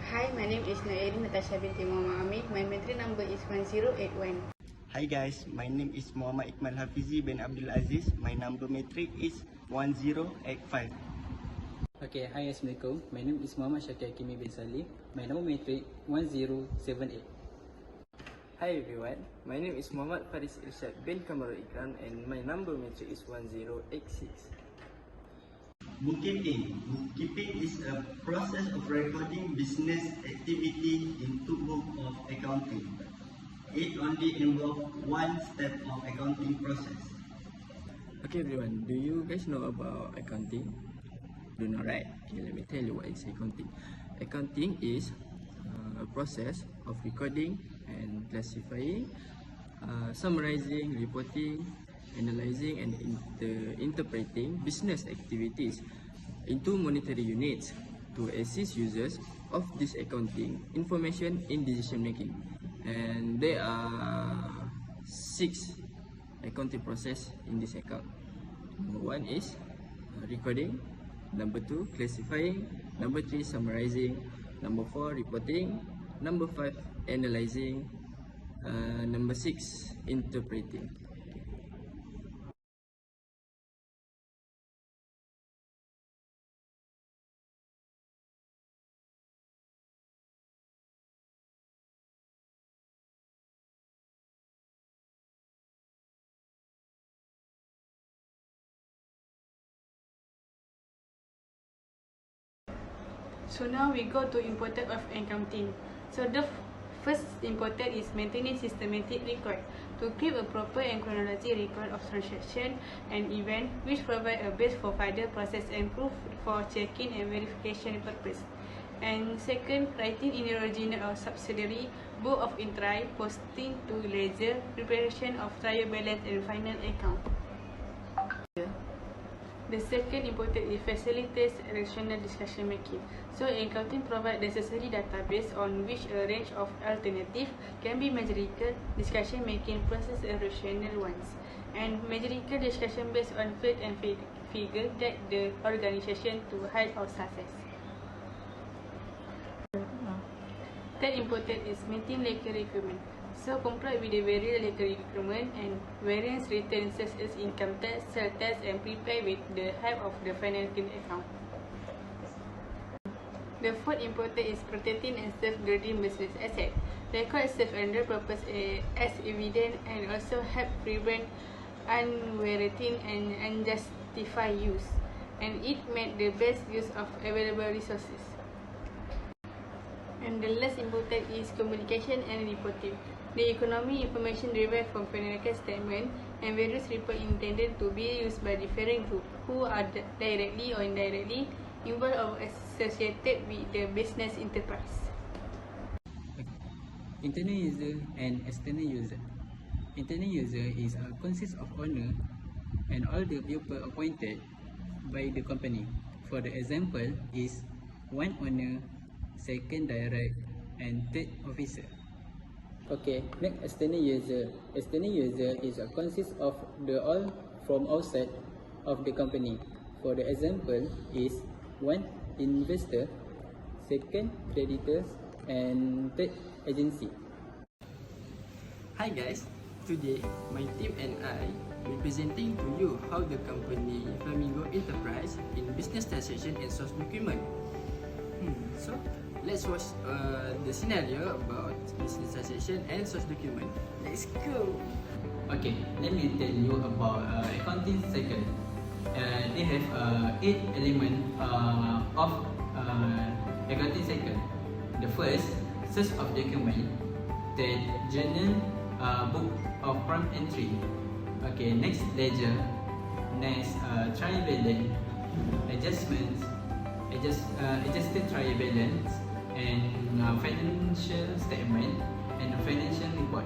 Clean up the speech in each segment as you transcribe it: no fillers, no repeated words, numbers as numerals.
Hi, my name is Nairi Natasha binti Muhammad Amir. My matric number is 1081. Hi guys, my name is Muhammad Iqmal Hafizi bin Abdul Aziz. My number matric is 1085. Okay, hi, Assalamualaikum. My name is Muhammad Syakir Hakimi bin Salih. My number matric 1078. Hi everyone, my name is Muhammad Faris Irsyad bin Kamarul Ikram and my number matric is 1086. Bookkeeping. Bookkeeping is a process of recording business activity into book of accounting. It only involves one step of accounting process. Okay everyone, do you guys know about accounting? Do know, right? Okay, let me tell you what is accounting. Accounting is a process of recording and classifying, summarizing, reporting, analyzing and interpreting business activities into monetary units to assist users of this accounting information in decision making. And there are 6 accounting process in this account. Number 1 is recording, number 2 classifying, number 3 summarizing, number 4 reporting, number 5 analyzing, number 6 interpreting. So now we go to importance of accounting. So the first important is maintaining systematic record to keep a proper and chronological record of transaction and event, which provide a base for further process and proof for checking and verification purpose. And second, writing in the original or subsidiary book of entry, posting to ledger, preparation of trial balance and final account. The second important is facilitates rational discussion making. So accounting provides necessary database on which a range of alternatives can be metrical discussion making process and rational ones. And metrical discussion based on fact and figure that the organization to hide or success. Third important is meeting legal requirement. So comply with the various legal requirement and various returns such as income tax, sales tax and prepare with the help of the financial account. The fourth important is protecting and safeguarding business assets. Record serve under purpose as evidence and also help prevent unwarranted and unjustified use, and it make the best use of available resources. And the last important is communication and reporting. The economic information derived from financial statement and various reports intended to be used by different groups who are directly or indirectly involved or associated with the business enterprise. Internal user and external user. Internal user consists of owner and all the people appointed by the company. For the example is one owner, second direct and third officer. Okay, next external user. External user consists of the all from outside of the company. For the example is one investor, second creditors and third agency. Hi guys, today my team and I will be presenting to you how the company Flamingo Enterprise in business transaction and source document. So let's watch the scenario about business transaction and source document. Let's go. Okay, let me tell you about accounting cycle. They have 8 elements of accounting cycle. The first, source of document. Then journal, book of prompt entry. Okay, next ledger. Next trial balance, adjustments, adjusted trial balance, and financial statement and financial report.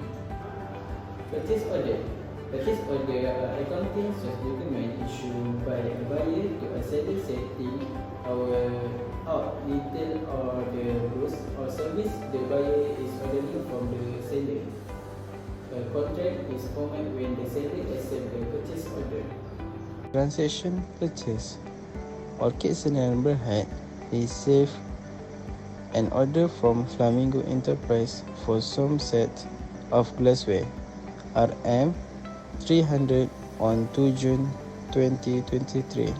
Purchase order. Purchase order accounting source document issued by a buyer to a seller setting out retail or the goods or service the buyer is ordering from the seller. A contract is formed when the seller accepts the purchase order. Transaction purchase. Orchid Senang Berhad receive an order from Flamingo Enterprise for some set of glassware RM 300 on 2 June 2023.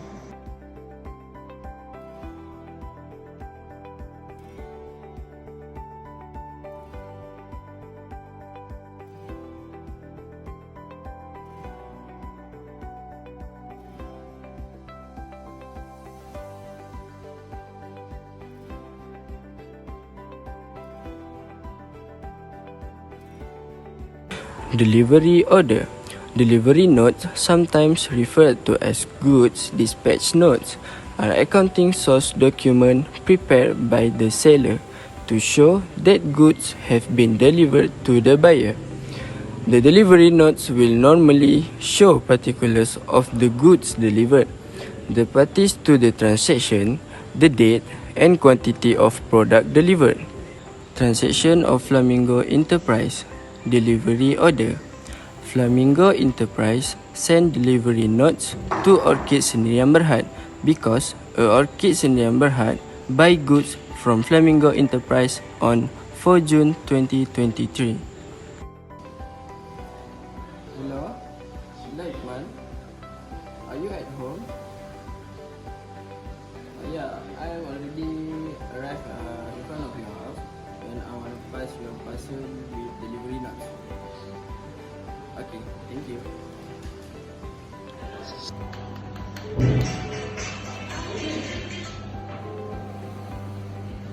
Delivery order. Delivery notes, sometimes referred to as goods dispatch notes, are accounting source document prepared by the seller to show that goods have been delivered to the buyer. The delivery notes will normally show particulars of the goods delivered, the parties to the transaction, the date, and quantity of product delivered. Transaction of Flamingo Enterprise. Delivery order. Flamingo Enterprise send delivery notes to Orchid Sendirian Berhad because Orchid Sendirian Berhad buy goods from Flamingo Enterprise on 4 June 2023. Hello, Laikman, are you at home? Yeah, I already arrived in front of your house and I want to pass your parcel with delivery notes. Okay, thank you.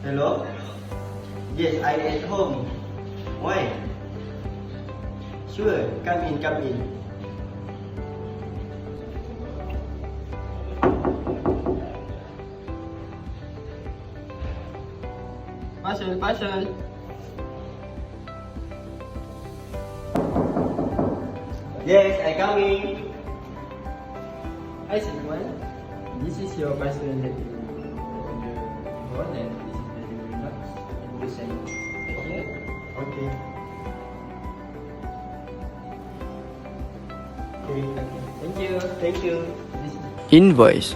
Hello? Yes, I'm at home. Why? Sure, come in, come in. Parcel, parcel. Yes, I coming. Hi everyone, this is your parcel that you order before, and this is the delivery notes. And you send it here. Okay. Okay, Thank you. thank you. This is Invoice.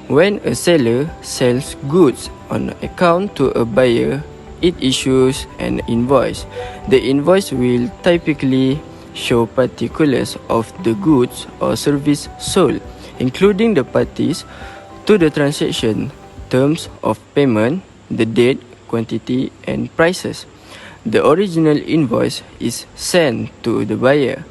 When a seller sells goods on account to a buyer, it issues an invoice. The invoice will typically show particulars of the goods or service sold, including the parties to the transaction, terms of payment, the date, quantity, and prices. The original invoice is sent to the buyer,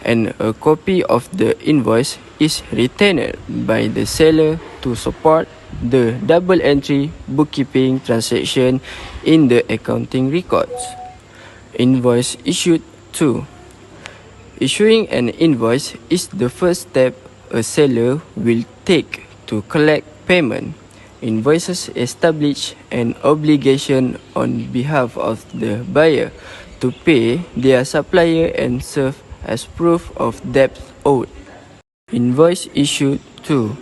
and a copy of the invoice is retained by the seller to support the double entry bookkeeping transaction in the accounting records. Invoice issued 2. Issuing an invoice is the first step a seller will take to collect payment. Invoices establish an obligation on behalf of the buyer to pay their supplier and serve as proof of debt owed. Invoice issued 2.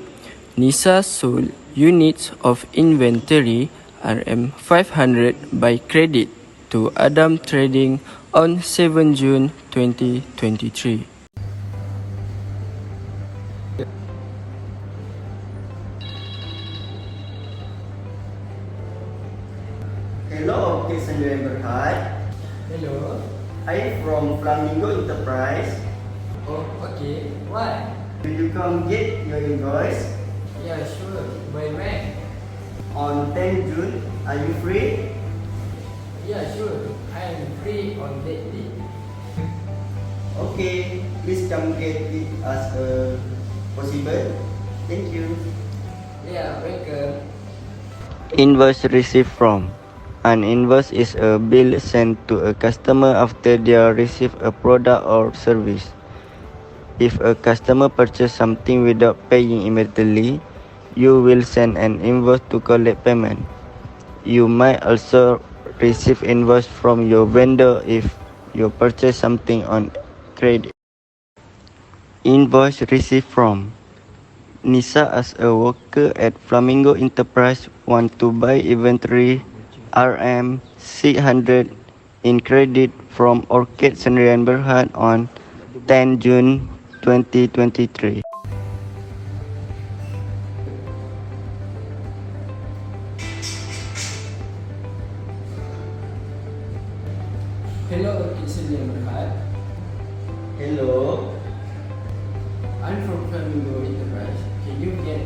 NISA sold units of inventory RM 500 by credit to Adam Trading on 7 June 2023. Hello, Orchid Sendirian Berhad. hello. I'm from Flamingo Enterprise. Oh, okay. What? Will you come get your invoice? Yeah, sure. By when? On 10 June, are you free? Yeah, sure. I am free on that day. Okay, please come get it as possible. Thank you. Yeah, welcome. Invoice received from. An invoice is a bill sent to a customer after they receive a product or service. If a customer purchases something without paying immediately, you will send an invoice to collect payment. You might also receive invoice from your vendor if you purchase something on credit. Invoice received from. Nisa as a worker at Flamingo Enterprise want to buy inventory RM 600 in credit from Orchid Sendirian Berhad on 10 June 2023. Hello. I'm from Flamingo Enterprise. Can you get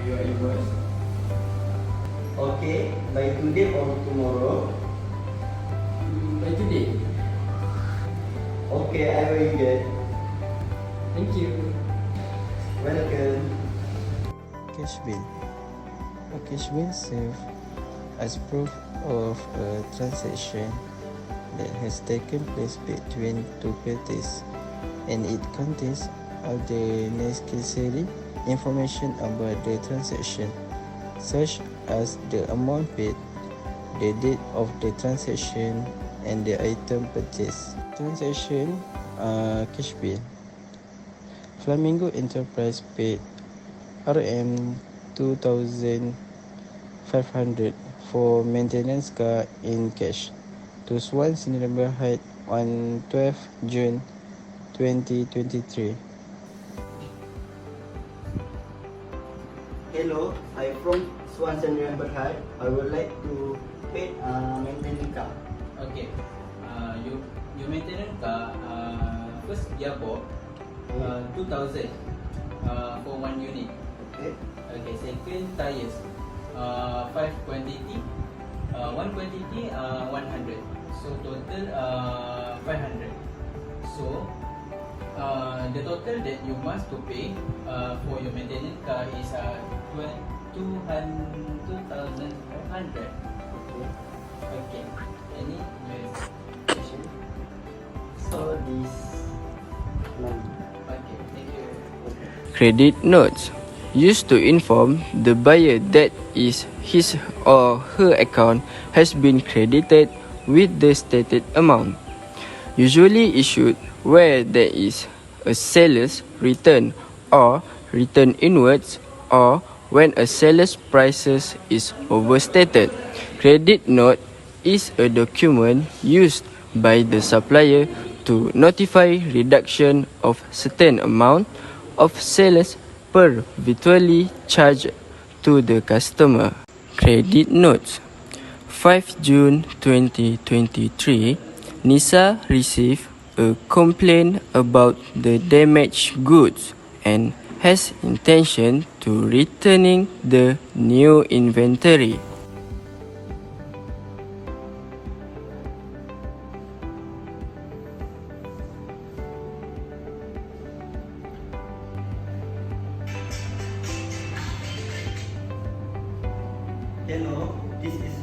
your invoice? Okay, by today or tomorrow? By today. Okay, I will get. Thank you. Welcome. Cash bill. A cash bill serves as proof of a transaction that has taken place between two parties, and it contains all the necessary information about the transaction, such as the amount paid, the date of the transaction, and the item purchased. Transaction cash bill. Flamingo Enterprise paid RM 2,500 for maintenance car in cash to Swan Cinema Height on 12 June 2023. Hello, I'm from Swanson Neighborhood. I would like to pay maintenance car. Okay. You maintenance car first gearbox 2,000 for one unit. Okay. Okay. Second tires 5 quantity. One quantity 100. So total 500. So the total that you must to pay for your maintenance car is 2,500. Okay. Any question? So this money. Okay. Thank you. Credit notes used to inform the buyer that his or her account has been credited with the stated amount, usually issued where there is a seller's return or return inwards, or when a seller's prices is overstated. Credit note is a document used by the supplier to notify reduction of certain amount of sales per virtually charged to the customer. Credit notes. 5 June 2023, Nisa received a complaint about the damaged goods and has intention to returning the new inventory. Hello, this is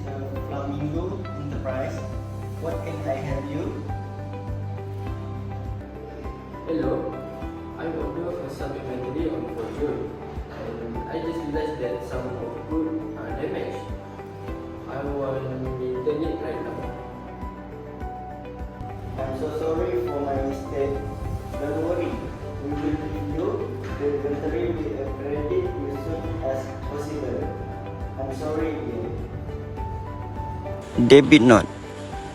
Flamingo Enterprise. What can I help you? Hello. I'm order for some inventory on 4 June, and I just realized that some of goods are damaged. I want to return it right now. I'm so sorry for my mistake. Don't worry, we will review the inventory with a credit as soon as possible. I'm sorry again. Debit note.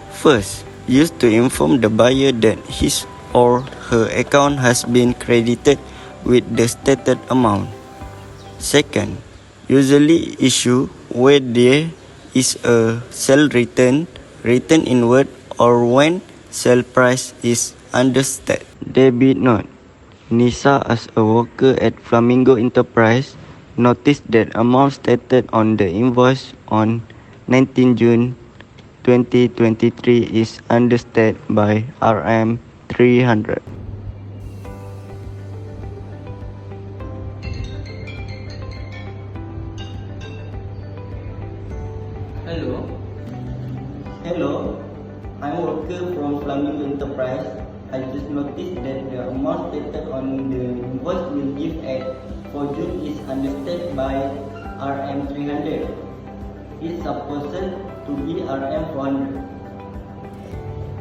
First, used to inform the buyer that his or her account has been credited with the stated amount. Second, usually issue where there is a sell return, return inward, or when sell price is understated. Debit note. Nisa, as a worker at Flamingo Enterprise, noticed that amount stated on the invoice on 19 June 2023 is understated by RM 300. Hello. Hello, I'm a worker from Flamingo Enterprise. I just noticed that the amount stated on the invoice will give at for June is understated by RM 300. It's supposed to be RM 400.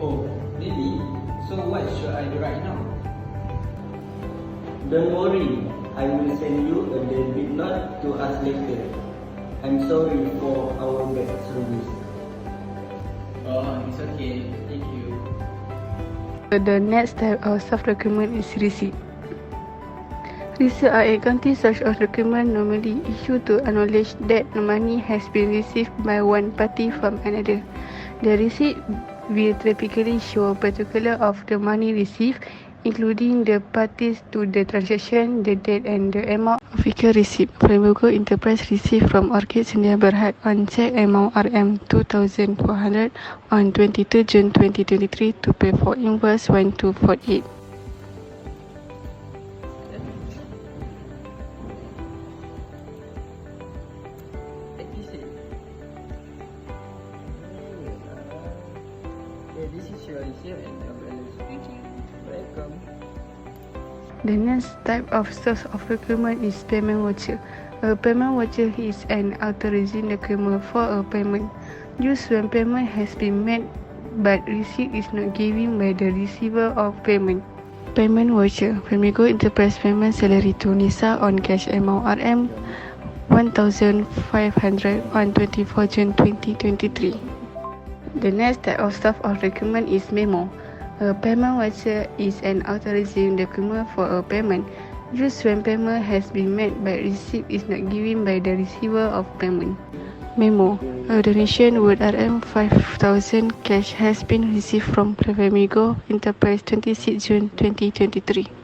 Oh, really? So what should I do right now? Don't worry, I will send you a debit note to us later. I'm sorry for our bad service. Oh, it's okay. Thank you. The next type of soft document is receipt. Receipts are accounting source of document normally issued to acknowledge that the money has been received by one party from another. The receipt will typically show particulars of the money received, including the parties to the transaction, the date and the amount of vehicle receipt. Flamingo Enterprise received from Orchid Sedia Berhad on check amount RM 2,400 on 22 June 2023 to pay for invoice 1248. This is your receipt and your balance. Thank you. Welcome. The next type of source of document is payment voucher. A payment voucher is an authorizing document for a payment used when payment has been made but receipt is not given by the receiver of payment. Payment voucher. Flamingo Enterprise payment salary to Nisa on cash amount RM 1,500 on 24 June 2023. The next type of source of document is memo. A payment voucher is an authorizing document for a payment used when payment has been made but receipt is not given by the receiver of payment. Memo. A donation worth RM 5,000 cash has been received from Flamingo Enterprise 26 June 2023.